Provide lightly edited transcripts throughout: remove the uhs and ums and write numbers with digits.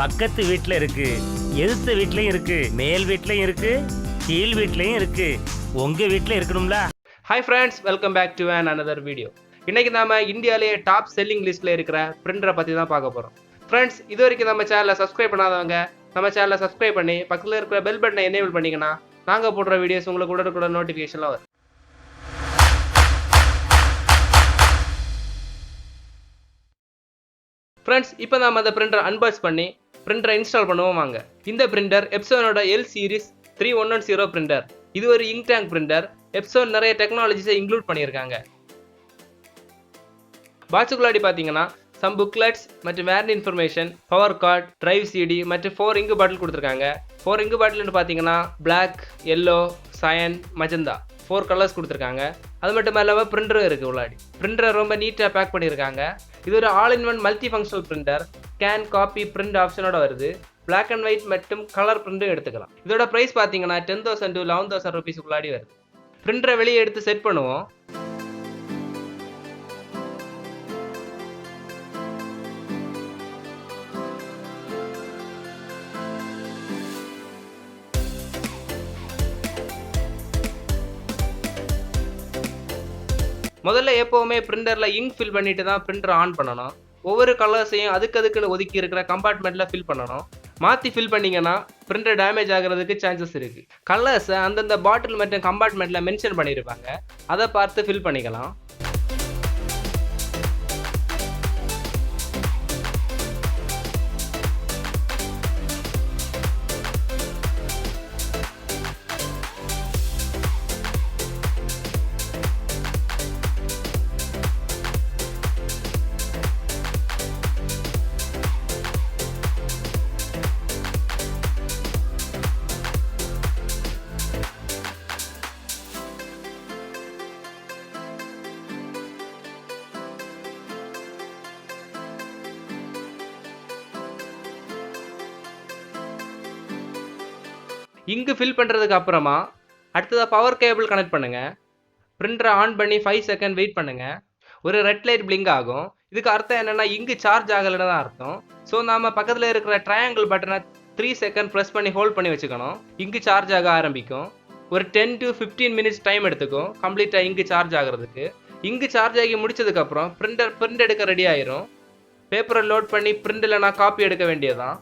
பக்கத்து வீட்டில் இருக்கு, எதிர்த்த வீட்லயும் இருக்கு, மேல் வீட்லயும் இருக்கு, கீழ் வீட்லயும் இருக்கு. உங்க வீட்டில் இருக்கணும்ல. Hi friends, welcome back to another video. இன்னைக்கு நாம இந்தியாவிலேயே டாப் செல்லிங் லிஸ்ட்ல இருக்கிற பிரிண்டரை பத்தி தான் பார்க்க போறோம். ஃப்ரெண்ட்ஸ், இது வரைக்கும் நம்ம சேனலை சப்ஸ்கிரைப் பண்ணாதவங்க நம்ம சேனலை சப்ஸ்கிரைப் பண்ணி பக்கத்தில் இருக்கிற பெல் பட்டனை எனேபிள் பண்ணிங்கன்னா நாங்கள் போடுற வீடியோஸ் உங்களுக்கு உடனுக்குடன் நோட்டிஃபிகேஷன்லாம் வரும். ஃப்ரெண்ட்ஸ், இப்போ நாம அந்த பிரிண்டரை அன்பாக்ஸ் பண்ணி பிரிண்டரை இன்ஸ்டால் பண்ணுவோம் வாங்க. இந்த பிரிண்டர் எப்சோனோட L series 3110 பிரிண்டர். இது ஒரு இங்க் டேங்க் பிரிண்டர். எப்சோன் நிறைய டெக்னாலஜிஸை இன்க்ளூட் பண்ணியிருக்காங்க. பாக்ஸுக்குள்ளாடி பார்த்தீங்கன்னா சம் புக்லெட்ஸ் மற்றும் warranty information, power card, drive CD மற்றும் 4 இங்கு பாட்டில் கொடுத்துருக்காங்க. 4 இங்கு பாட்டில்னு பார்த்தீங்கன்னா black, yellow, cyan, magenta 4 colours கொடுத்துருக்காங்க. அது மட்டும் இல்லாமல் பிரிண்டரும் இருக்குது உள்ளாடி. பிரிண்டரை ரொம்ப நீட்டாக பேக் பண்ணியிருக்காங்க. இது ஒரு all in one multi functional printer. Scan, copy, print ஆப்ஷனோட வருது. பிளாக் அண்ட் ஒயிட் மற்றும் கலர் பிரிண்டும் எடுத்துக்கலாம். இதோட ப்ரைஸ் பார்த்தீங்கன்னா 10,000 to 11,000 ருபீஸுக்குள்ளாடி வருது. பிரிண்டரை வெளியே எடுத்து செட் பண்ணுவோம். முதல்ல எப்போவுமே பிரிண்டரில் இங்க் ஃபில் பண்ணிட்டு தான் பிரிண்டரை ஆன் பண்ணணும். ஒவ்வொரு கலர்ஸையும் அதுக்குன்னு ஒதுக்கி இருக்கிற கம்பார்ட்மெண்ட்டில் ஃபில் பண்ணணும். மாற்றி ஃபில் பண்ணிங்கன்னா பிரிண்டர் டேமேஜ் ஆகிறதுக்கு சான்சஸ் இருக்குது. கலர்ஸை அந்தந்த பாட்டில் மற்றும் கம்பார்ட்மெண்ட்டில் மென்ஷன் பண்ணியிருப்பாங்க. அதை பார்த்து ஃபில் பண்ணிக்கலாம். இங்கு ஃபில் பண்ணுறதுக்கு அப்புறமா அடுத்ததாக பவர் கேபிள் கனெக்ட் பண்ணுங்கள். பிரிண்டரை ஆன் பண்ணி 5 செகண்ட் வெயிட் பண்ணுங்கள். ஒரு ரெட் லைட் பிளிங்க் ஆகும். இதுக்கு அர்த்தம் என்னென்னா இங்கு சார்ஜ் ஆகலைன்னு தான் அர்த்தம். ஸோ நாம் பக்கத்தில் இருக்கிற ட்ரையாங்கிள் பட்டனை 3 செகண்ட் ப்ரெஸ் பண்ணி ஹோல்ட் பண்ணி வச்சுக்கணும். இங்கு சார்ஜ் ஆக ஆரம்பிக்கும். ஒரு 10 to 15 மினிட்ஸ் டைம் எடுத்துக்கும் கம்ப்ளீட்டாக இங்கு சார்ஜ் ஆகிறதுக்கு. இங்கு சார்ஜ் ஆகி முடிச்சதுக்கப்புறம் பிரிண்ட் எடுக்க ரெடி ஆயிரும். பேப்பரை லோட் பண்ணி பிரிண்டில் நான் காப்பி எடுக்க வேண்டியதான்.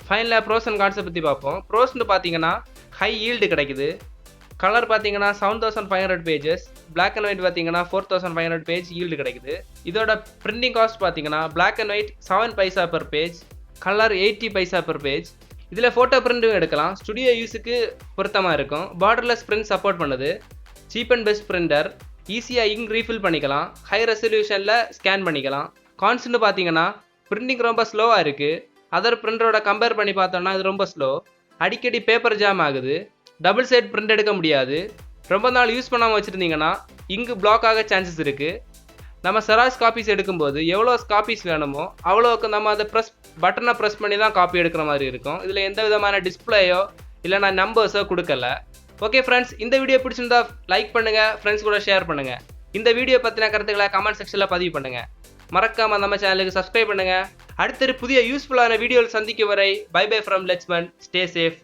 ஃபைனலாக ப்ரோஸ் அண்ட் கான்ஸை பற்றி பார்ப்போம். ப்ரோஸ்னு பார்த்தீங்கன்னா ஹை ஈல்டு கிடைக்குது. கலர் பார்த்தீங்கன்னா 7500 பேஜஸ். பிளாக் அண்ட் ஒயிட் பார்த்தீங்கன்னா 4500 பேஜ் ஈல்டு கிடைக்குது. இதோட பிரிண்டிங் காஸ்ட் பார்த்தீங்கன்னா black and white 7 paisa per page, colour 80 paisa per page. இதில் ஃபோட்டோ பிரிண்ட்டும் எடுக்கலாம். ஸ்டுடியோ யூஸுக்கு பொருத்தமாக இருக்கும். பார்டர்லெஸ் பிரிண்ட் சப்போர்ட் பண்ணுது. Cheap and best printer. ஈஸியாக இங்க் ரீஃபில் பண்ணிக்கலாம். ஹை ரெசல்யூஷனில் ஸ்கேன் பண்ணிக்கலாம். கான்ஸ்னு பார்த்தீங்கன்னா பிரிண்டிங் ரொம்ப ஸ்லோவாக இருக்குது. அதர் பிரிண்டரோட கம்பேர் பண்ணி பார்த்தோம்னா இது ரொம்ப ஸ்லோ. அடிக்கடி பேப்பர் ஜாம் ஆகுது. டபுள் சைட் பிரிண்ட் எடுக்க முடியாது. ரொம்ப நாள் யூஸ் பண்ணாமல் வச்சுருந்தீங்கன்னா இங்கு பிளாக் ஆக சான்சஸ் இருக்குது. நம்ம செராக்ஸ் காப்பீஸ் எடுக்கும்போது எவ்வளோ காப்பீஸ் வேணுமோ அவ்வளோக்கு நம்ம அதை பட்டனை ப்ரெஸ் பண்ணி தான் காப்பி எடுக்கிற மாதிரி இருக்கும். இதில் எந்த விதமான டிஸ்பிளேயோ இல்லைனா நம்பர்ஸோ கொடுக்கல. ஓகே ஃப்ரெண்ட்ஸ், இந்த வீடியோ பிடிச்சிருந்தா லைக் பண்ணுங்கள், ஃப்ரெண்ட்ஸ் கூட ஷேர் பண்ணுங்கள். இந்த வீடியோ பற்றின கருத்துக்களை கமெண்ட் செக்ஷனில் பதிவு பண்ணுங்கள். மறக்காம நம்ம சேனலுக்கு சப்ஸ்கிரைப் பண்ணுங்க. அடுத்த புதிய யூஸ்ஃபுல்லான வீடியோவில் சந்திக்கும் வரை பை பை ஃப்ரம் லெட்ஸ்மன். Stay safe.